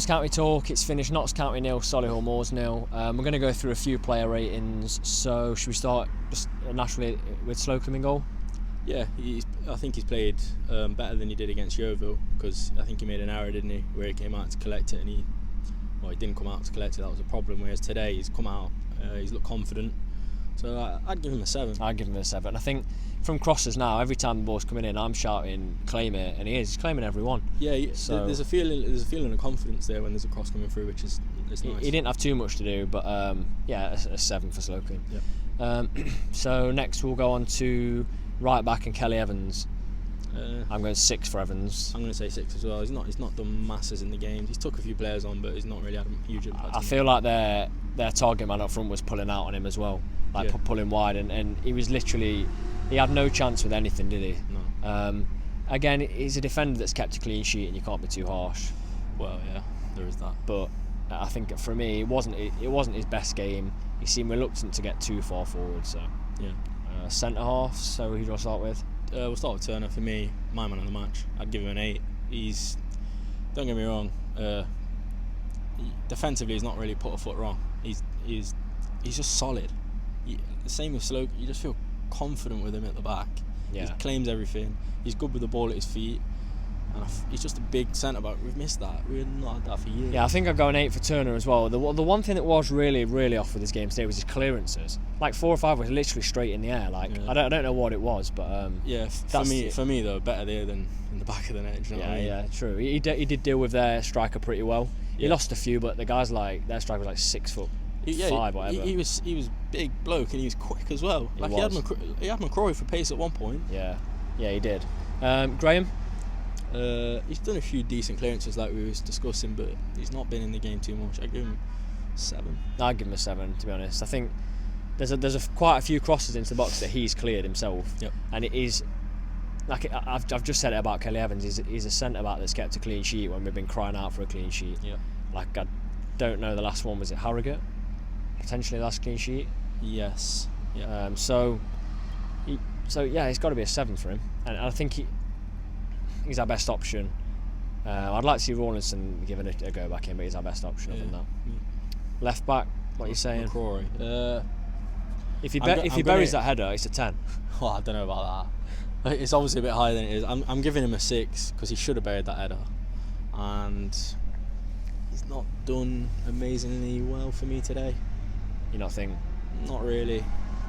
Notts County talk. It's finished Notts County 0, Solihull Moors 0. We're going to go through a few player ratings. So should we start just naturally with Slocum in goal? Yeah, I think he's played better than he did against Yeovil, because I think he made an error, didn't he, where he came out to collect it and he didn't come out to collect it. That was a problem. Whereas today he's come out, he's looked confident. So I'd give him a 7. I'd give him a 7. I think from crosses now, every time the ball's coming in, I'm shouting, "Claim it," and he's claiming every one. Yeah, so there's a feeling of confidence there when there's a cross coming through, which is nice. He didn't have too much to do, but a 7 for Slocum. Yeah. So next we'll go on to right back and Kelly Evans. I'm going 6 for Evans. I'm going to say 6 as well. He's not done masses in the games. He's took a few players on, but he's not really had a huge impact. I feel like their target man up front was pulling out on him as well, pulling wide, and he was literally, he had no chance with anything, did he? No. Again, he's a defender that's kept a clean sheet, and you can't be too harsh. Well, yeah, there is that. But I think for me, it wasn't his best game. He seemed reluctant to get too far forward. So yeah. Centre half. So who do I start with? We'll start with Turner. For me, my man of the match. I'd give him an 8. Don't get me wrong. Defensively, he's not really put a foot wrong. He's just solid. The same with Sloke. You just feel confident with him at the back. Yeah. He claims everything. He's good with the ball at his feet. And he's just a big centre back. We've missed that. We've not had that for years. Yeah, I think I'd go an 8 for Turner as well. The one thing that was really, really off with his game today was his clearances. Like 4 or 5 was literally straight in the air. Like I don't know what it was, but for me though, better there than in the back of the net. You know what I mean? Yeah, true. He did deal with their striker pretty well. He lost a few, but the guys their striker was like 6 foot. 5, whatever. He was big bloke and he was quick as well. He had McCrory for pace at one point. Yeah, he did. Graham. He's done a few decent clearances like we was discussing, but he's not been in the game too much. I'd give him 7. I'd give him a 7, to be honest. I think there's quite a few crosses into the box that he's cleared himself. Yep. And it is like I've just said it about Kelly Evans. He's a centre back that's kept a clean sheet when we've been crying out for a clean sheet. Yeah. Like I don't know the last one, was it Harrogate? Potentially last clean sheet. Yes. Yeah. So it's got to be a 7 for him, and I think he's our best option. I'd like to see Rawlinson given a go back in, but he's our best option other than that. Yeah. Left back, what are you saying? McCrory. If he buries that header, it's a 10. Well, I don't know about that. It's obviously a bit higher than it is. I'm giving him a 6 because he should have buried that header, and he's not done amazingly well for me today. You not think? Not really.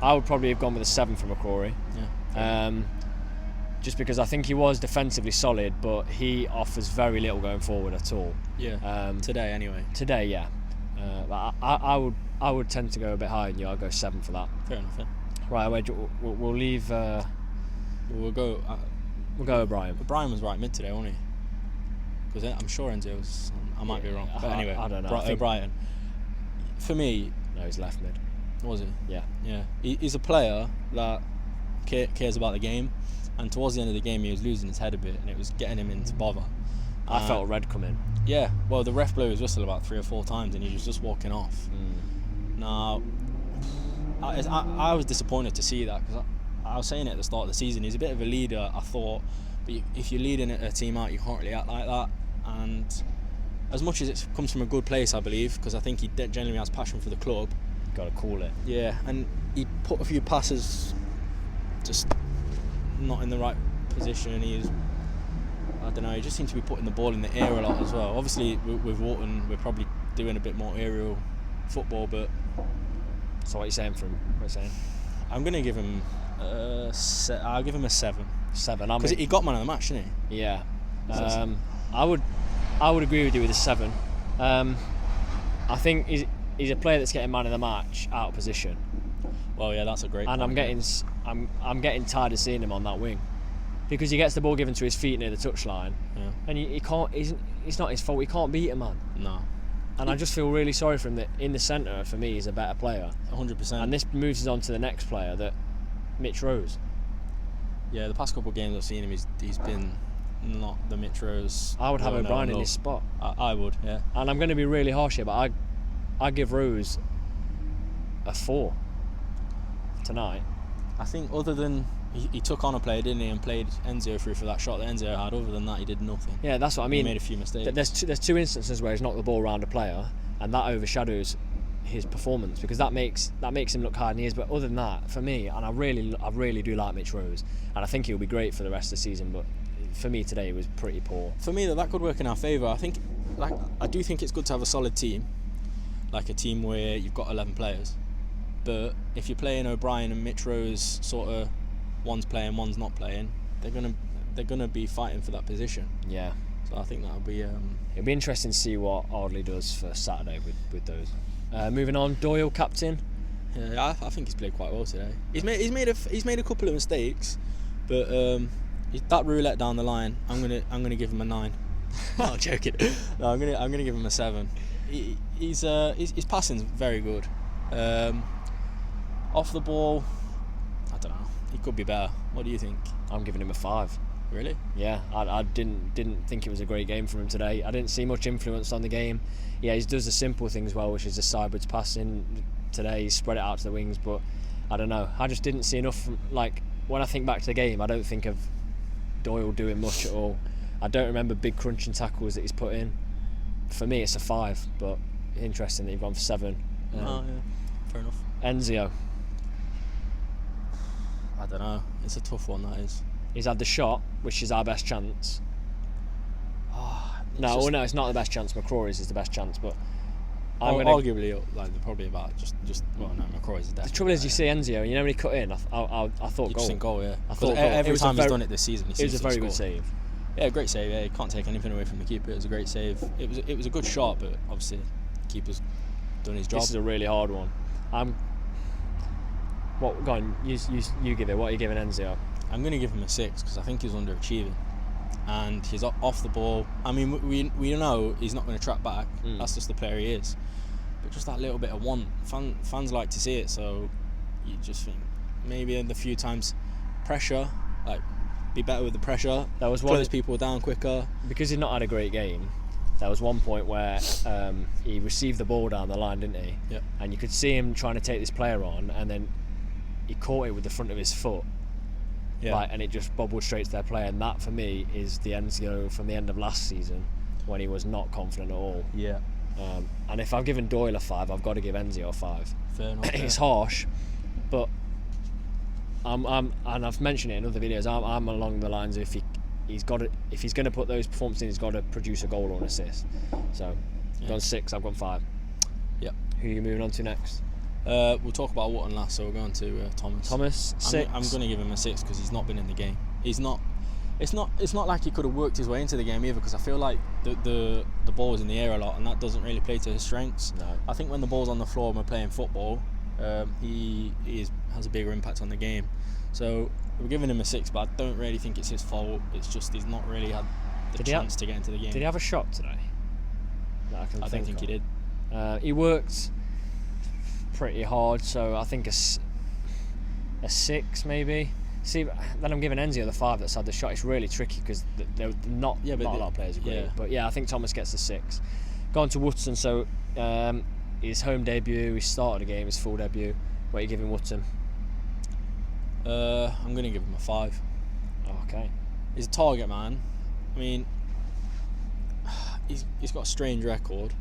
I would probably have gone with a 7 for McCrory. Yeah. Just because I think he was defensively solid, but he offers very little going forward at all. Yeah. Today, anyway. Today, yeah. But I would tend to go a bit higher than you. I'll go 7 for that. Fair enough. Yeah. Right, we'll leave. We'll go. We'll go O'Brien. O'Brien was right mid today, wasn't he? Because I'm sure Enzo was. I might be wrong. But anyway, I don't know. O'Brien. For me. No, he's left mid. Was he? Yeah. Yeah. He's a player that cares about the game. And towards the end of the game, he was losing his head a bit, and it was getting him into bother. I felt a red come in. Yeah, well, the ref blew his whistle about 3 or 4 times, and he was just walking off. Now, I was disappointed to see that, because I was saying it at the start of the season, he's a bit of a leader, I thought, but if you're leading a team out, you can't really act like that. And as much as it comes from a good place, I believe, because I think he genuinely has passion for the club. Got to call it. Yeah, and he put a few passes just not in the right position. He just seemed to be putting the ball in the air a lot as well. Obviously with Wharton we're probably doing a bit more aerial football, but so what are you saying for him? What are you saying? I'm going to give him I'll give him a 7 because he got man of the match, didn't he? Yeah. I would agree with you with a 7. I think he's a player that's getting man of the match out of position. Well, yeah, that's a great point. And I'm getting tired of seeing him on that wing, because he gets the ball given to his feet near the touchline, and he can't. It's not his fault. He can't beat a man. No. And I just feel really sorry for him that in the centre, for me, he's a better player. 100%. And this moves us on to the next player, that Mitch Rose. Yeah, the past couple of games I've seen him, he's been not the Mitch Rose. I would have O'Brien in his spot. I would, yeah. And I'm going to be really harsh here, but I give Rose a 4 tonight. I think other than he took on a player, didn't he, and played Enzio through for that shot that Enzio had. Other than that, he did nothing. Yeah, that's what I mean. He made a few mistakes. There's two instances where he's knocked the ball around a player, and that overshadows his performance, because that makes him look hard in the ears. But other than that, for me, and I really do like Mitch Rose, and I think he'll be great for the rest of the season. But for me today, he was pretty poor. For me, that could work in our favour. I do think it's good to have a solid team, like a team where you've got 11 players. But if you're playing O'Brien and Mitch Rose, sort of one's playing, one's not playing, they're gonna be fighting for that position. Yeah. So I think that'll be. It'll be interesting to see what Ardley does for Saturday with those. Moving on, Doyle captain. Yeah, I think he's played quite well today. He's made a couple of mistakes, but that roulette down the line, I'm gonna give him a 9. No, I'm joking. No, I'm gonna give him a 7. His passing's very good. Off the ball, I don't know. He could be better. What do you think? I'm giving him a 5. Really? Yeah, I didn't think it was a great game from him today. I didn't see much influence on the game. Yeah, he does the simple things well, which is the sideways passing. Today he spread it out to the wings, but I don't know. I just didn't see enough. Like, when I think back to the game, I don't think of Doyle doing much at all. I don't remember big crunching tackles that he's put in. For me, it's a 5, but interesting that you've gone for 7. Yeah, fair enough. Enzio. I don't know. It's a tough one, that is. He's had the shot, which is our best chance. No, it's not the best chance. McCrory's is the best chance, but arguably, like, probably about just. Well, no, McCrory's is definitely. The trouble is, you see Enzio, you know when he cut in, I thought goal. You just think goal, yeah. I thought every time he's done it this season, it was a very good save. Yeah, great save. Yeah, you can't take anything away from the keeper. It was a great save. It was a good shot, but obviously, the keeper's done his job. This is a really hard one. Go on, you give it. What are you giving Enzio? I'm going to give him a 6 because I think he's underachieving, and he's off the ball. I mean, we know he's not going to track back. That's just the player he is. But just that little bit of want, fans like to see it. So you just think maybe in the few times pressure, like, be better with the pressure. That was close people down quicker. Because he's not had a great game. There was one point where he received the ball down the line, didn't he? Yep. And you could see him trying to take this player on, and then he caught it with the front of his foot. Yeah. Like, and it just bobbled straight to their player. And that, for me, is the Enzio from the end of last season, when he was not confident at all. Yeah. And if I've given Doyle a 5, I've got to give Enzio a 5. Fair enough. It's harsh, but and I've mentioned it in other videos. I'm along the lines of if he's going to put those performances in, he's got to produce a goal or an assist. So I've gone 6, I've gone 5. Yep. Who are you moving on to next? We'll talk about Wotton last, so we're going to Thomas. Thomas, 6. I'm going to give him a 6 because he's not been in the game. He's not. It's not like he could have worked his way into the game either, because I feel like the ball is in the air a lot, and that doesn't really play to his strengths. No. I think when the ball's on the floor and we're playing football, he has a bigger impact on the game. So we're giving him a 6, but I don't really think it's his fault. It's just he's not really had the chance to get into the game. Did he have a shot today? I don't think he did. He worked pretty hard, so I think a 6 maybe. See, then I'm giving Enzio the 5 that's had the shot. It's really tricky because they're not a lot of players are great. Yeah. But yeah, I think Thomas gets the 6. Going to Wootton, so his home debut, he started the game, his full debut. What are you giving Wootton? I'm going to give him a 5. Okay. He's a target man. I mean, he's got a strange record.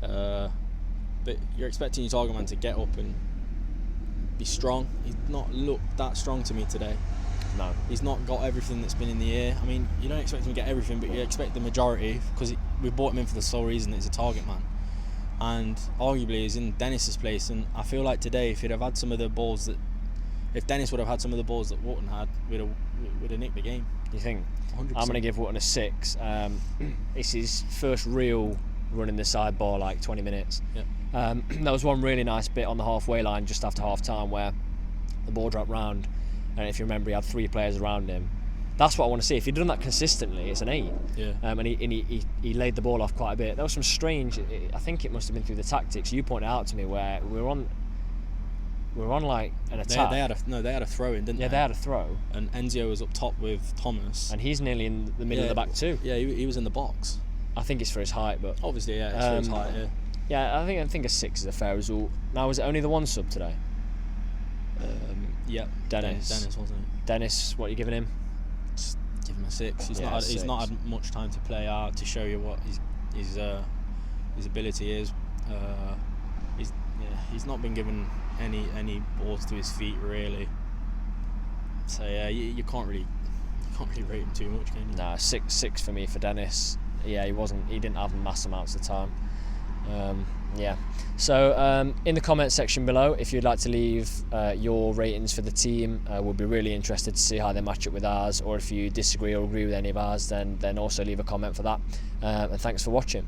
But you're expecting your target man to get up and be strong. He's not looked that strong to me today. No. He's not got everything that's been in the air. I mean, you don't expect him to get everything, but you expect the majority, because we bought him in for the sole reason that he's a target man. And arguably he's in Dennis's place, and I feel like today if Dennis would have had some of the balls that Wotton had, we'd have nicked the game. You think? 100%. I'm going to give Wotton a 6. It's his first real run in the side ball, like 20 minutes. Yep. There was one really nice bit on the halfway line just after half time where the ball dropped round, and if you remember, he had 3 players around him. That's what I want to see. If he'd done that consistently, it's an 8. Yeah. And he laid the ball off quite a bit. There was some strange. I think it must have been through the tactics you pointed out to me where we're on like an attack. They had a throw in, didn't they? Yeah, they had a throw. And Enzio was up top with Thomas. And he's nearly in the middle of the back too. Yeah, he was in the box. I think it's for his height, but obviously, yeah, it's for his height. Yeah. Yeah, I think a 6 is a fair result. Now, was it only the one sub today? Yeah, Dennis. Dennis, wasn't it? Dennis, what are you giving him? Just give him a 6. He's Yeah, not. He's 6. not had much time to play out to show you what his ability is. He's not been given any balls to his feet really. So yeah, you can't really rate him too much, can you? Nah, 6 for me for Dennis. Yeah, he didn't have mass amounts of time. Yeah. So in the comment section below, if you'd like to leave your ratings for the team, we'll be really interested to see how they match up with ours, or if you disagree or agree with any of ours, then also leave a comment for that. And thanks for watching.